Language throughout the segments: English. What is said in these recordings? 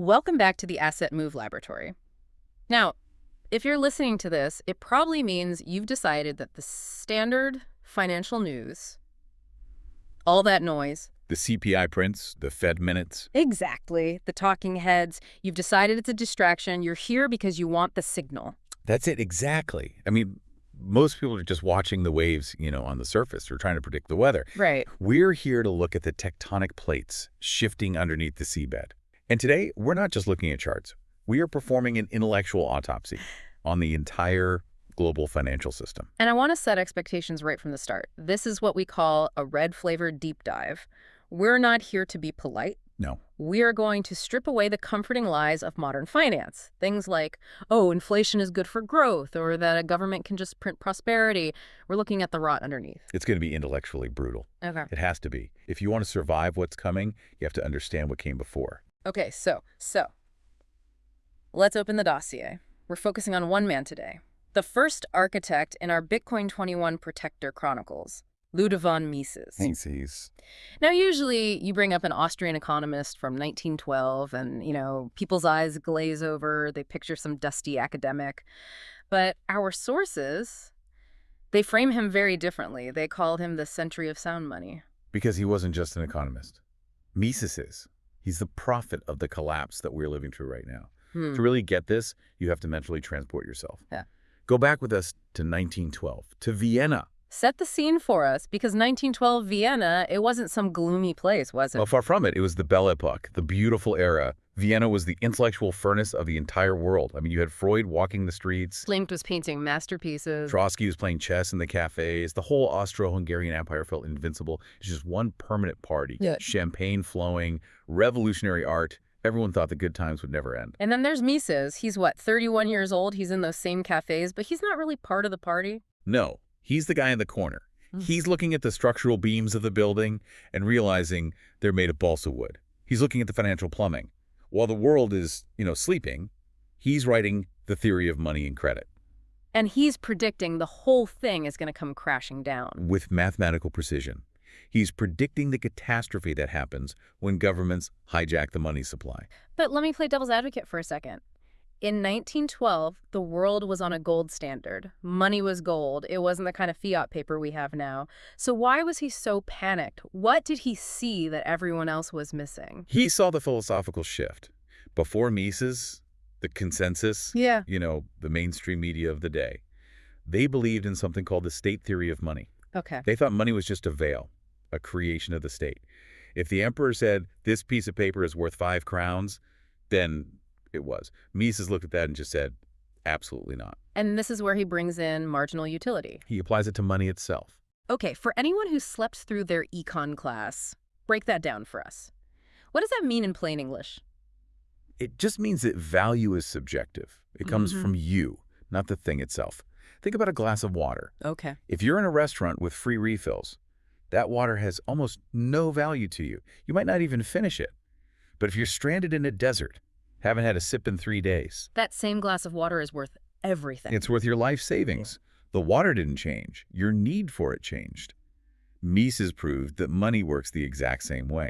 Welcome back to the Asset Move Laboratory. Now, if you're listening to this, it probably means you've decided that the standard financial news, all that noise, The CPI prints, the Fed minutes. exactly, the talking heads, you've decided it's a distraction. You're here because you want the signal. That's it, exactly. I mean, most people are just watching the waves, on the surface or trying to predict the weather. Right. We're here to look at the tectonic plates shifting underneath the seabed. And today, we're not just looking at charts. We are performing an intellectual autopsy on the entire global financial system. And I want to set expectations right from the start. This is what we call a red-flavored deep dive. We're not here to be polite. No. We are going to strip away the comforting lies of modern finance. Things like, oh, inflation is good for growth, or that a government can just print prosperity. We're looking at the rot underneath. It's going to be intellectually brutal. Okay. It has to be. If you want to survive what's coming, you have to understand what came before. Okay, so let's open the dossier. We're focusing on one man today. The first architect in our Bitcoin 21 Protector Chronicles, Ludwig von Mises. Mises. Now, usually you bring up an Austrian economist from 1912 and, people's eyes glaze over. They picture some dusty academic. But our sources, they frame him very differently. They called him the Sentry of Sound Money. Because he wasn't just an economist. Mises is. He's the prophet of the collapse that we're living through right now. To really get this, you have to mentally transport yourself. Yeah. Go back with us to 1912, to Vienna. Set the scene for us, because 1912 Vienna, it wasn't some gloomy place, was it? Well, far from it. It was the Belle Epoque, the beautiful era. Vienna was the intellectual furnace of the entire world. I mean, you had Freud walking the streets. Klimt was painting masterpieces. Trotsky was playing chess in the cafes. The whole Austro-Hungarian Empire felt invincible. It's just one permanent party. Yeah. Champagne flowing, revolutionary art. Everyone thought the good times would never end. And then there's Mises. He's, 31 years old? He's in those same cafes, but he's not really part of the party. No, he's the guy in the corner. He's looking at the structural beams of the building and realizing they're made of balsa wood. He's looking at the financial plumbing. While the world is, sleeping, he's writing the theory of money and credit. And he's predicting the whole thing is going to come crashing down. With mathematical precision. He's predicting the catastrophe that happens when governments hijack the money supply. But let me play devil's advocate for a second. In 1912, the world was on a gold standard. Money was gold. It wasn't the kind of fiat paper we have now. So why was he so panicked? What did he see that everyone else was missing? He saw the philosophical shift. Before Mises, the consensus, Yeah. The mainstream media of the day, they believed in something called the state theory of money. Okay. They thought money was just a veil, a creation of the state. If the emperor said, this piece of paper is worth 5 crowns, then it was. Mises looked at that and just said, absolutely not. And this is where he brings in marginal utility. He applies it to money itself. Okay, for anyone who slept through their econ class, break that down for us. What does that mean in plain English? It just means that value is subjective. It comes from you, not the thing itself. Think about a glass of water. Okay. If you're in a restaurant with free refills, that water has almost no value to you. You might not even finish it. But if you're stranded in a desert, haven't had a sip in 3 days, That same glass of water is worth everything. it's worth your life savings. The water didn't change. Your need for it changed. Mises proved that money works the exact same way.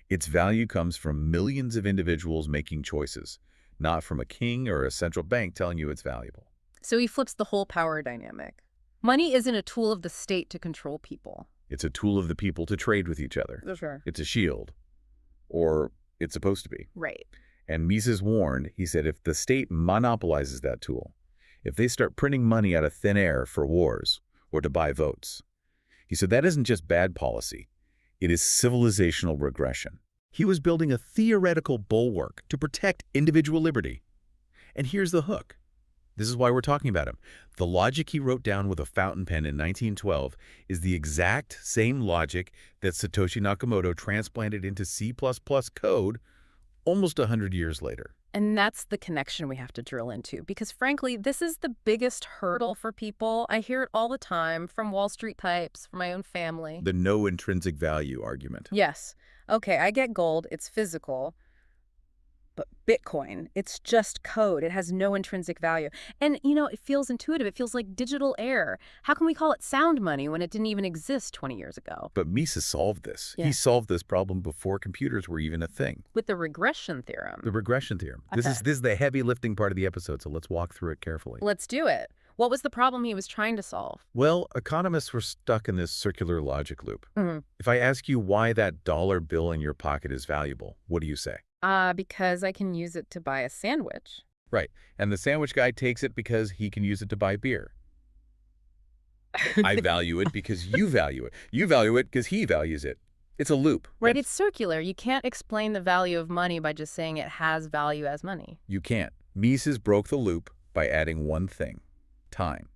Its value comes from millions of individuals making choices, not from a king or a central bank telling you it's valuable. So he flips the whole power dynamic. Money isn't a tool of the state to control people. It's a tool of the people to trade with each other. Sure. It's a shield. Or it's supposed to be. Right. And Mises warned, he said, if the state monopolizes that tool, if they start printing money out of thin air for wars or to buy votes, he said that isn't just bad policy, it is civilizational regression. He was building a theoretical bulwark to protect individual liberty. And here's the hook. This is why we're talking about him. The logic he wrote down with a fountain pen in 1912 is the exact same logic that Satoshi Nakamoto transplanted into C++ code almost 100 years later. And that's the connection we have to drill into, because frankly, this is the biggest hurdle for people. I hear it all the time from Wall Street types, from my own family. The no intrinsic value argument. Yes. Okay, I get gold. It's physical. But Bitcoin. It's just code. It has no intrinsic value. And, it feels intuitive. It feels like digital air. How can we call it sound money when it didn't even exist 20 years ago? But Mises solved this. Yeah. He solved this problem before computers were even a thing. With the regression theorem. The regression theorem. Okay. This is the heavy lifting part of the episode, so let's walk through it carefully. Let's do it. What was the problem he was trying to solve? Well, economists were stuck in this circular logic loop. Mm-hmm. If I ask you why that dollar bill in your pocket is valuable, what do you say? Because I can use it to buy a sandwich. Right. And the sandwich guy takes it because he can use it to buy beer. I value it because you value it. You value it because he values it. It's a loop. Right, it's circular. You can't explain the value of money by just saying it has value as money. You can't. Mises broke the loop by adding one thing. Time.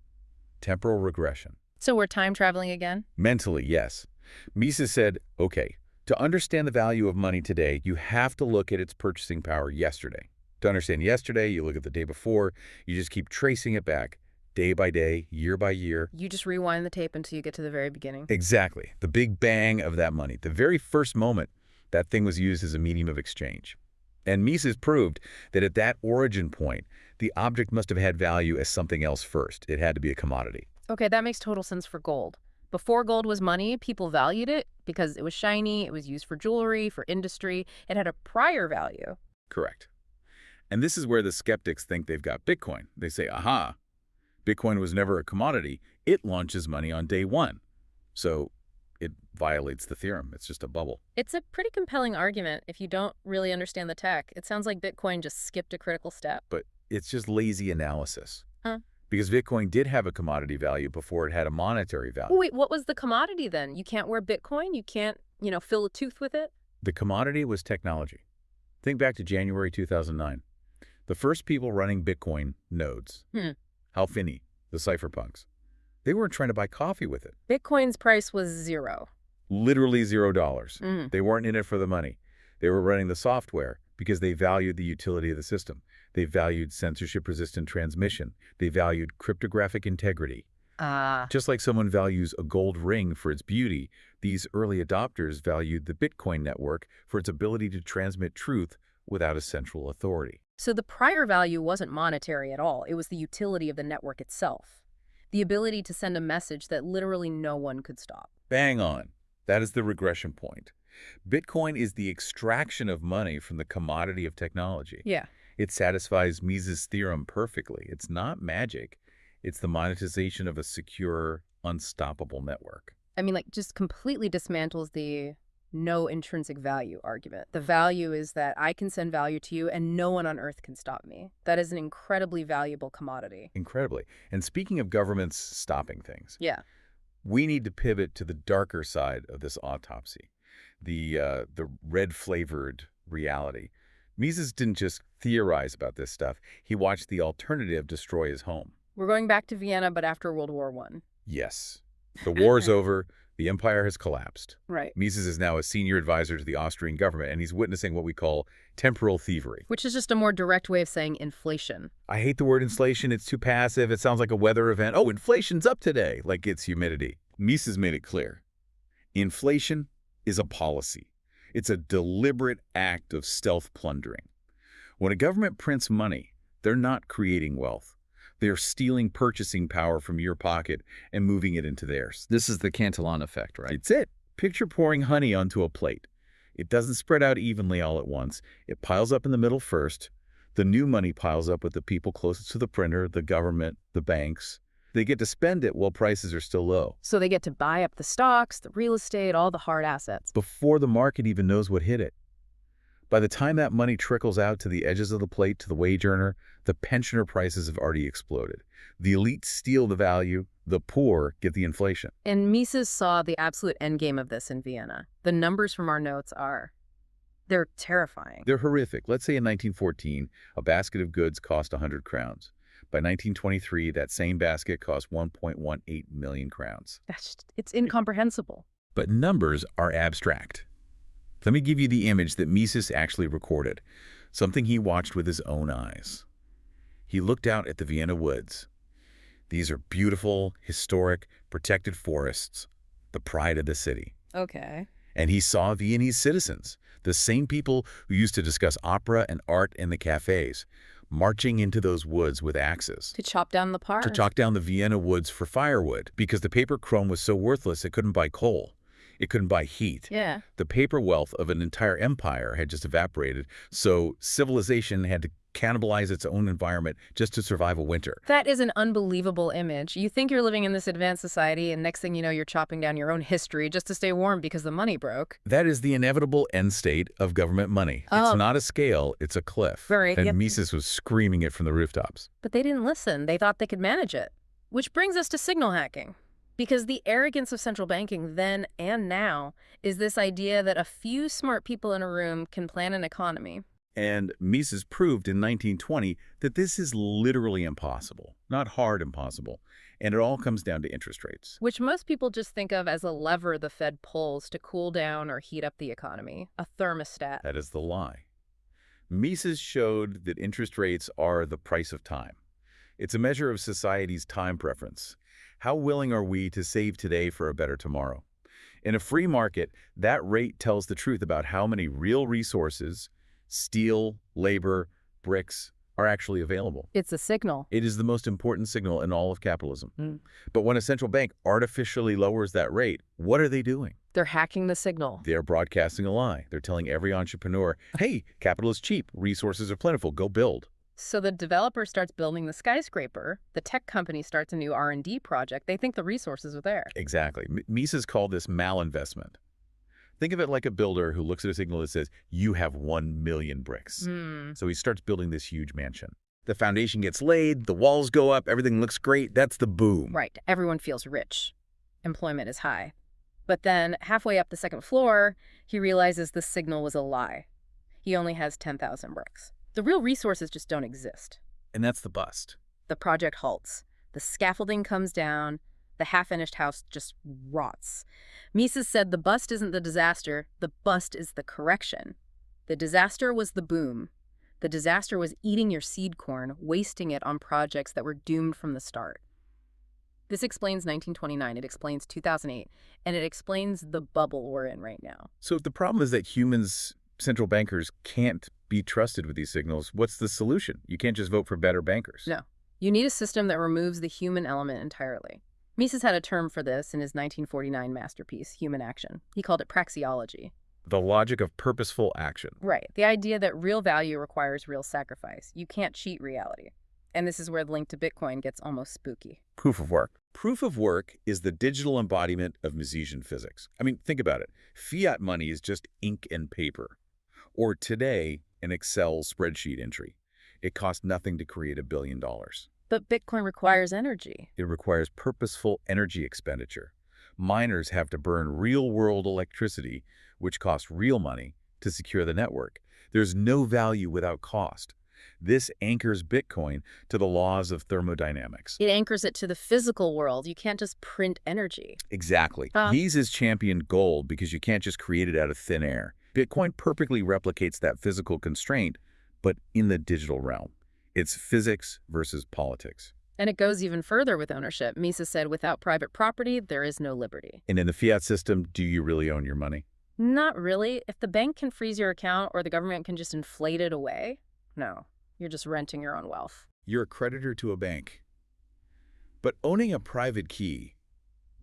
Temporal regression. So we're time traveling again? Mentally, yes. Mises said, okay, to understand the value of money today, you have to look at its purchasing power yesterday. To understand yesterday, you look at the day before. You just keep tracing it back, day by day, year by year. You just rewind the tape until you get to the very beginning. Exactly. The big bang of that money. The very first moment that thing was used as a medium of exchange. And Mises proved that at that origin point, the object must have had value as something else first. It had to be a commodity. Okay, that makes total sense for gold. Before gold was money, people valued it because it was shiny, it was used for jewelry, for industry. It had a prior value. Correct. And this is where the skeptics think they've got Bitcoin. They say, aha, Bitcoin was never a commodity. It launches money on day one. So it violates the theorem. It's just a bubble. It's a pretty compelling argument if you don't really understand the tech. It sounds like Bitcoin just skipped a critical step. But it's just lazy analysis. Huh? Because Bitcoin did have a commodity value before it had a monetary value. Wait, what was the commodity then? You can't wear Bitcoin? You can't, fill a tooth with it? The commodity was technology. Think back to January 2009. The first people running Bitcoin nodes, Hal Finney, the cypherpunks, they weren't trying to buy coffee with it. Bitcoin's price was $0. Literally $0. They weren't in it for the money. They were running the software because they valued the utility of the system. They valued censorship-resistant transmission. They valued cryptographic integrity. Just like someone values a gold ring for its beauty, these early adopters valued the Bitcoin network for its ability to transmit truth without a central authority. So the prior value wasn't monetary at all. It was the utility of the network itself. The ability to send a message that literally no one could stop. Bang on. That is the regression point. Bitcoin is the extraction of money from the commodity of technology. Yeah. It satisfies Mises' theorem perfectly. It's not magic. It's the monetization of a secure, unstoppable network. I mean, just completely dismantles the no intrinsic value argument. The value is that I can send value to you and no one on earth can stop me. That is an incredibly valuable commodity. Incredibly. And speaking of governments stopping things, yeah, we need to pivot to the darker side of this autopsy, the red-flavored reality. Mises didn't just theorize about this stuff. He watched the alternative destroy his home. We're going back to Vienna, but after World War I. Yes. The war's over. The empire has collapsed. Right. Mises is now a senior advisor to the Austrian government, and he's witnessing what we call temporal thievery. Which is just a more direct way of saying inflation. I hate the word inflation. It's too passive. It sounds like a weather event. Oh, inflation's up today, like it's humidity. Mises made it clear. Inflation is a policy. It's a deliberate act of stealth plundering. When a government prints money, they're not creating wealth. They're stealing purchasing power from your pocket and moving it into theirs. This is the Cantillon effect, right? It's it. Picture pouring honey onto a plate. It doesn't spread out evenly all at once. It piles up in the middle first. The new money piles up with the people closest to the printer, the government, the banks. They get to spend it while prices are still low. So they get to buy up the stocks, the real estate, all the hard assets. Before the market even knows what hit it. By the time that money trickles out to the edges of the plate, to the wage earner, the pensioner prices have already exploded. The elite steal the value, the poor get the inflation. And Mises saw the absolute endgame of this in Vienna. The numbers from our notes they're terrifying. They're horrific. Let's say in 1914, a basket of goods cost 100 crowns. By 1923, that same basket cost 1.18 million crowns. It's incomprehensible. But numbers are abstract. Let me give you the image that Mises actually recorded, something he watched with his own eyes. He looked out at the Vienna woods. These are beautiful, historic, protected forests, the pride of the city. Okay. And he saw Viennese citizens, the same people who used to discuss opera and art in the cafes, marching into those woods with axes. To chop down the To park. chalk down the Vienna woods for firewood, because the paper chrome was so worthless it couldn't buy coal. It couldn't buy heat. Yeah. The paper wealth of an entire empire had just evaporated, so civilization had to cannibalize its own environment just to survive a winter. That is an unbelievable image. You think you're living in this advanced society, and next thing you know, you're chopping down your own history just to stay warm because the money broke. That is the inevitable end state of government money. Oh. It's not a scale, it's a cliff. Right, And yep. Mises was screaming it from the rooftops. But they didn't listen. They thought they could manage it. Which brings us to signal hacking. Because the arrogance of central banking then and now is this idea that a few smart people in a room can plan an economy. And Mises proved in 1920 that this is literally impossible, not hard impossible. And it all comes down to interest rates. Which most people just think of as a lever the Fed pulls to cool down or heat up the economy, a thermostat. That is the lie. Mises showed that interest rates are the price of time. It's a measure of society's time preference. How willing are we to save today for a better tomorrow? In a free market, that rate tells the truth about how many real resources, steel, labor, bricks, are actually available. It's a signal. It is the most important signal in all of capitalism. Mm. But when a central bank artificially lowers that rate, what are they doing? They're hacking the signal. They're broadcasting a lie. They're telling every entrepreneur, hey, capital is cheap, resources are plentiful, go build. So the developer starts building the skyscraper, the tech company starts a new R&D project, they think the resources are there. Exactly. Mises called this malinvestment. Think of it like a builder who looks at a signal that says, you have 1 million bricks. So he starts building this huge mansion. The foundation gets laid, the walls go up, everything looks great. That's the boom. Right. Everyone feels rich. Employment is high. But then, halfway up the second floor, he realizes the signal was a lie. He only has 10,000 bricks. The real resources just don't exist. And that's the bust. The project halts. The scaffolding comes down. The half-finished house just rots. Mises said the bust isn't the disaster, the bust is the correction. The disaster was the boom. The disaster was eating your seed corn, wasting it on projects that were doomed from the start. This explains 1929, it explains 2008, and it explains the bubble we're in right now. So if the problem is that humans, central bankers, can't be trusted with these signals, what's the solution? You can't just vote for better bankers. No. You need a system that removes the human element entirely. Mises had a term for this in his 1949 masterpiece, Human Action. He called it praxeology. The logic of purposeful action. Right. The idea that real value requires real sacrifice. You can't cheat reality. And this is where the link to Bitcoin gets almost spooky. Proof of work. Proof of work is the digital embodiment of Misesian physics. I mean, think about it. Fiat money is just ink and paper. Or today, an Excel spreadsheet entry. It costs nothing to create $1 billion. But Bitcoin requires energy. It requires purposeful energy expenditure. Miners have to burn real-world electricity, which costs real money, to secure the network. There's no value without cost. This anchors Bitcoin to the laws of thermodynamics. It anchors it to the physical world. You can't just print energy. Exactly. Mises championed gold because you can't just create it out of thin air. Bitcoin perfectly replicates that physical constraint, but in the digital realm. It's physics versus politics. And it goes even further with ownership. Mises said, without private property, there is no liberty. And in the fiat system, do you really own your money? Not really. If the bank can freeze your account or the government can just inflate it away, no. You're just renting your own wealth. You're a creditor to a bank. But owning a private key,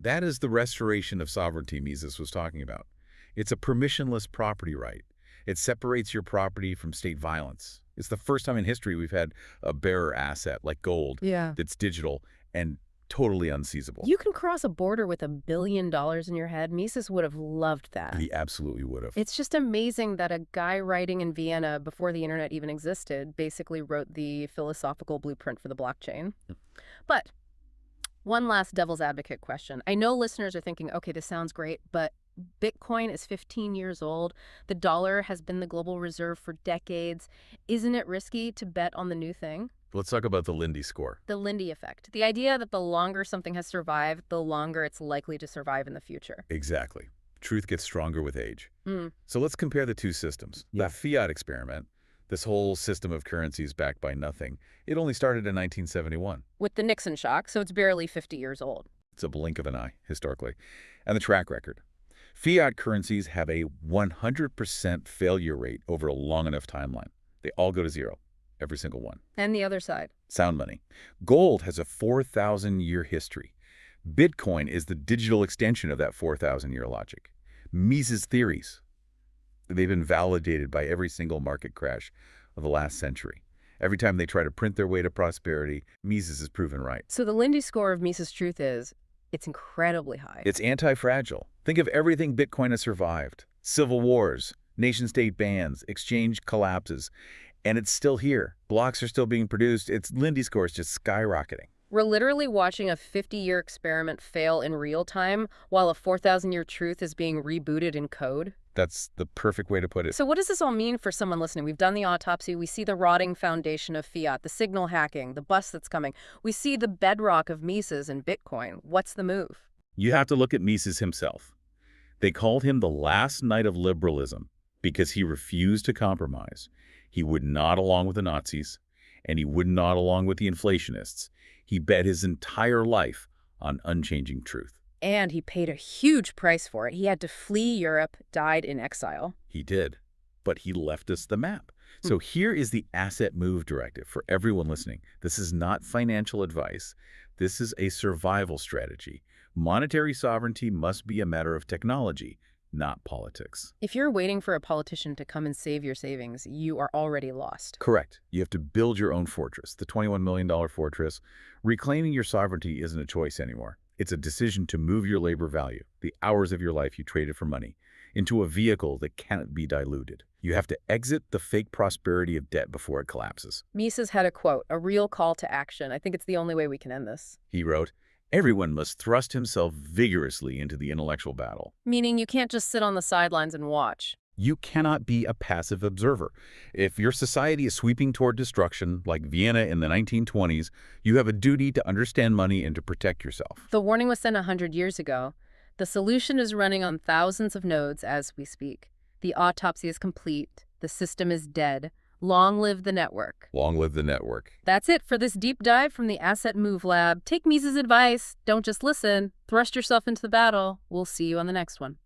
that is the restoration of sovereignty Mises was talking about. It's a permissionless property right. It separates your property from state violence. It's the first time in history we've had a bearer asset like gold that's digital and totally unseizable. You can cross a border with $1 billion in your head. Mises would have loved that. He absolutely would have. It's just amazing that a guy writing in Vienna before the internet even existed basically wrote the philosophical blueprint for the blockchain. But one last devil's advocate question. I know listeners are thinking, okay, this sounds great, but Bitcoin is 15 years old. The dollar has been the global reserve for decades. Isn't it risky to bet on the new thing? Let's talk about the Lindy score. The Lindy effect. The idea that the longer something has survived, the longer it's likely to survive in the future. Exactly. Truth gets stronger with age. So let's compare the two systems. The fiat experiment, this whole system of currencies backed by nothing, it only started in 1971. With the Nixon shock, so it's barely 50 years old. It's a blink of an eye, historically. And the track record. Fiat currencies have a 100% failure rate over a long enough timeline. They all go to zero, every single one. And the other side. Sound money. Gold has a 4,000-year history. Bitcoin is the digital extension of that 4,000-year logic. Mises theories, they've been validated by every single market crash of the last century. Every time they try to print their way to prosperity, Mises is proven right. So the Lindy score of Mises' truth is, it's incredibly high. It's anti-fragile. Think of everything Bitcoin has survived. Civil wars, nation-state bans, exchange collapses, and it's still here. Blocks are still being produced. Its Lindy score is just skyrocketing. We're literally watching a 50-year experiment fail in real time while a 4,000-year truth is being rebooted in code. That's the perfect way to put it. So what does this all mean for someone listening? We've done the autopsy. We see the rotting foundation of fiat, the signal hacking, the bust that's coming. We see the bedrock of Mises and Bitcoin. What's the move? You have to look at Mises himself. They called him the last Knight of Liberalism because he refused to compromise. He would not along with the Nazis, and he would not along with the inflationists. He bet his entire life on unchanging truth. And he paid a huge price for it. He had to flee Europe, died in exile. He did, but he left us the map. So here is the asset move directive for everyone listening. This is not financial advice. This is a survival strategy. Monetary sovereignty must be a matter of technology, not politics. If you're waiting for a politician to come and save your savings, you are already lost. Correct. You have to build your own fortress, the $21 million fortress. Reclaiming your sovereignty isn't a choice anymore. It's a decision to move your labor value, the hours of your life you traded for money, into a vehicle that cannot be diluted. You have to exit the fake prosperity of debt before it collapses. Mises had a quote, a real call to action. I think it's the only way we can end this. He wrote, "Everyone must thrust himself vigorously into the intellectual battle." Meaning you can't just sit on the sidelines and watch. You cannot be a passive observer. If your society is sweeping toward destruction, like Vienna in the 1920s, you have a duty to understand money and to protect yourself. The warning was sent 100 years ago. The solution is running on thousands of nodes as we speak. The autopsy is complete. The system is dead. Long live the network. Long live the network. That's it for this deep dive from the Asset Move Lab. Take Mises' advice. Don't just listen. Thrust yourself into the battle. We'll see you on the next one.